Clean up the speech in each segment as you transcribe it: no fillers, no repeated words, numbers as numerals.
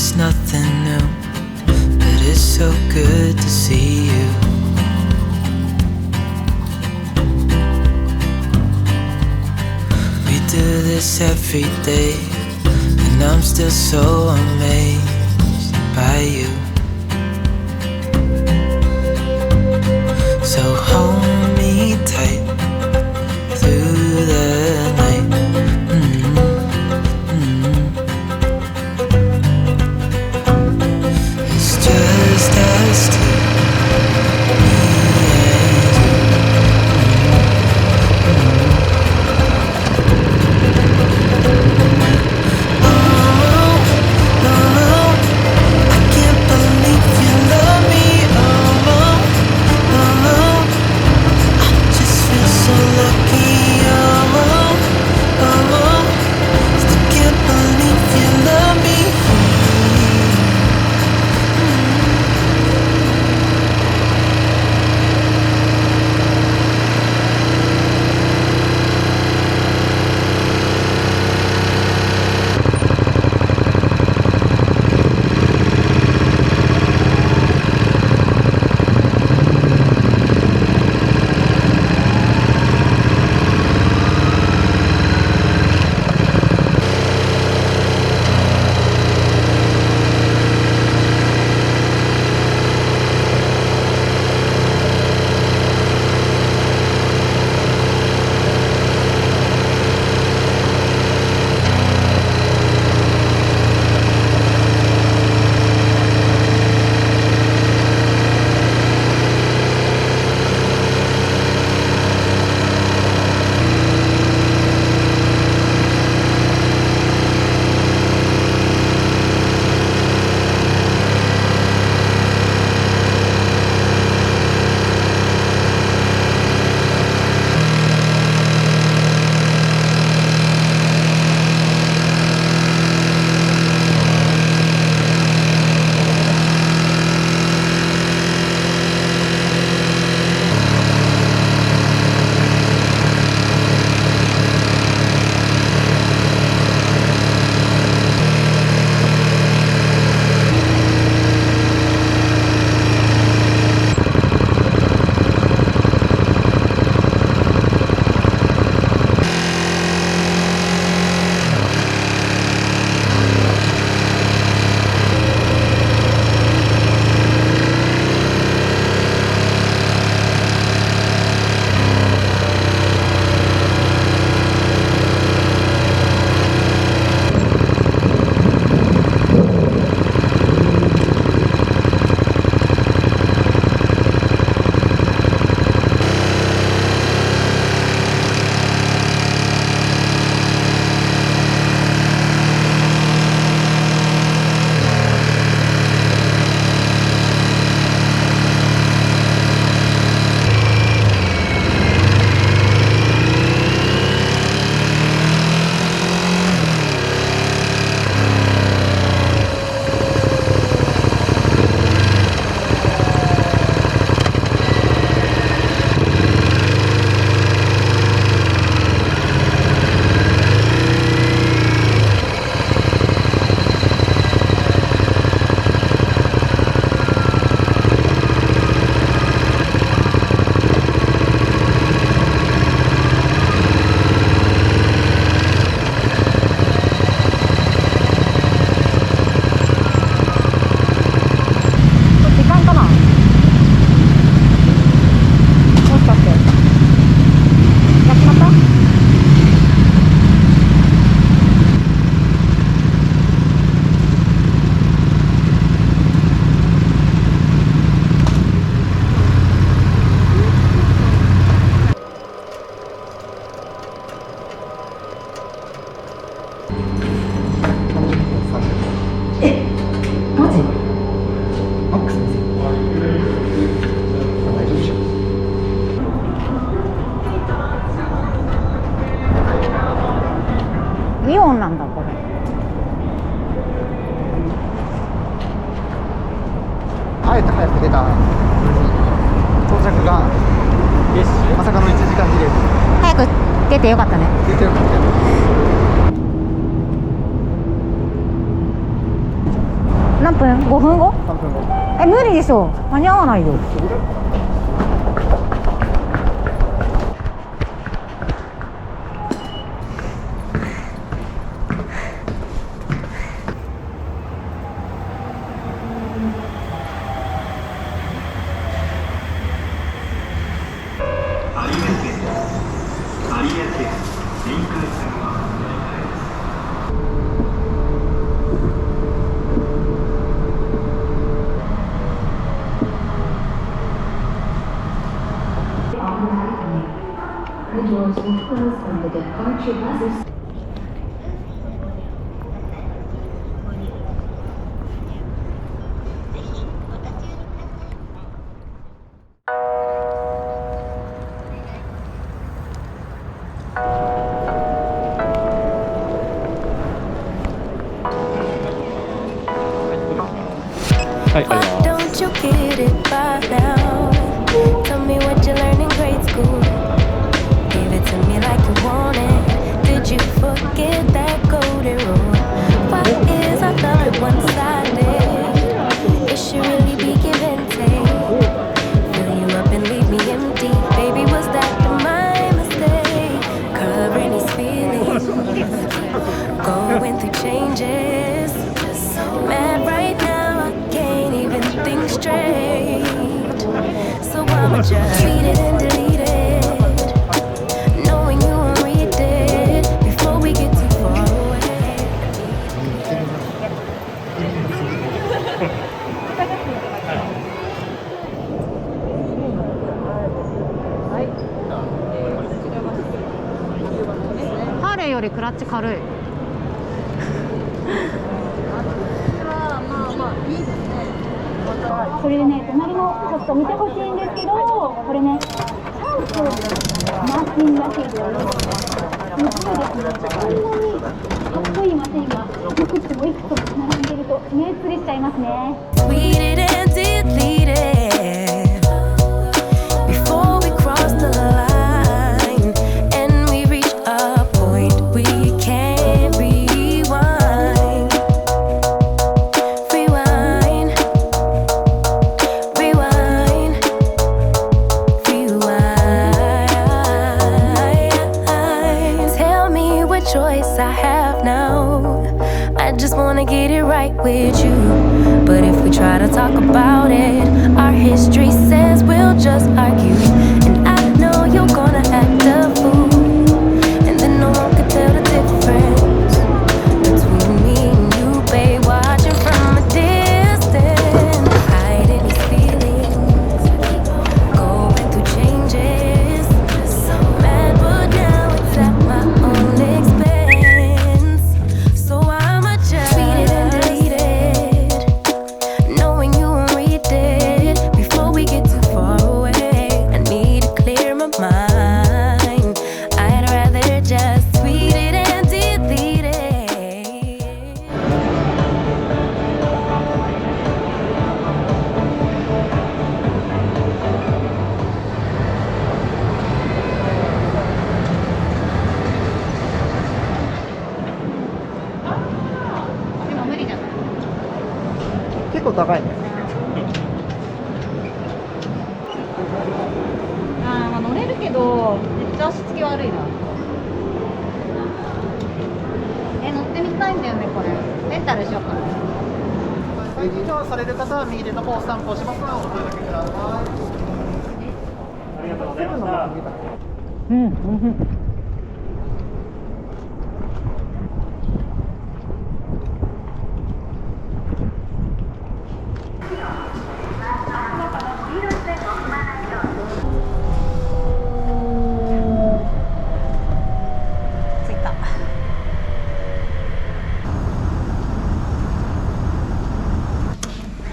it's nothing new, but it's so good to see you. We do this every day, and I'm still so amazed by you. So hold me tight through the night. It's just us two, me and you. Oh, oh, I can't believe you love me. Oh, oh, I just feel so lucky. Oh, oh, still can't believe you love me.出てよかったね。出てよかったよ。分5分後3分後。無理でしょ、間に合わないよ。はい、ありがとうございます。 Don't you get it by now? Tell me what you learned in grade school. Give it to me like you want it. Did you forget that golden rule? Why is our love one-sided? It should really be give and take. Fill you up and leave me empty. Baby, was that my mistake? Covering these feelings, going through changes. Mad right now, I can't even think straight. So I'ma just tweet it and delete it, knowing you won't read it before we get too far away. ハーレーよりクラッチ軽い。これでね、隣のちょっと見てほしいんですけど、これね、シャンプーマシンらしいです。すごいですね。こんなにかっこいいマシンがいくつもいくつも並んでると目移りしちゃいますね。Tweet it and delete it before we cross the line and we reach a point we can't rewind. Rewind, rewind, rewind. Tell me what choice I have now. I just wanna get it right with you. But if we try to talk about it, our history says we'll just argue. And I know you're gonna act a fool, and then no one could tell the difference between me and you, babe. Watching from a distance, hiding these feelings, going through changes. So mad, but now it's at my own expense. So I'ma just tweet it and delete it, knowing you won't read it before we get too far away. I need to clear my mind. I'd rather just tweet it and delete it. でも無理じゃない。結構高いね。まあ乗れるけどめっちゃ足つき悪いな。乗ってみたいんだよねこれ。レンタルしようかな。再入場される方は右手の方スタンプを押しますのでお声掛けください。ありがとうございました。うん。着いた。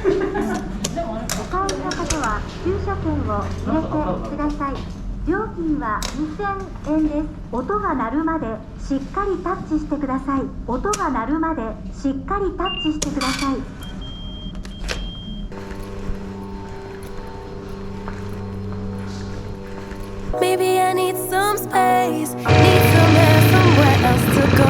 お帰りの方は駐車券を入れてください。料金は2000円です。音が鳴るまでしっかりタッチしてください。音が鳴るまでしっかりタッチしてください。Maybe I need some space, need some air somewhere else to go.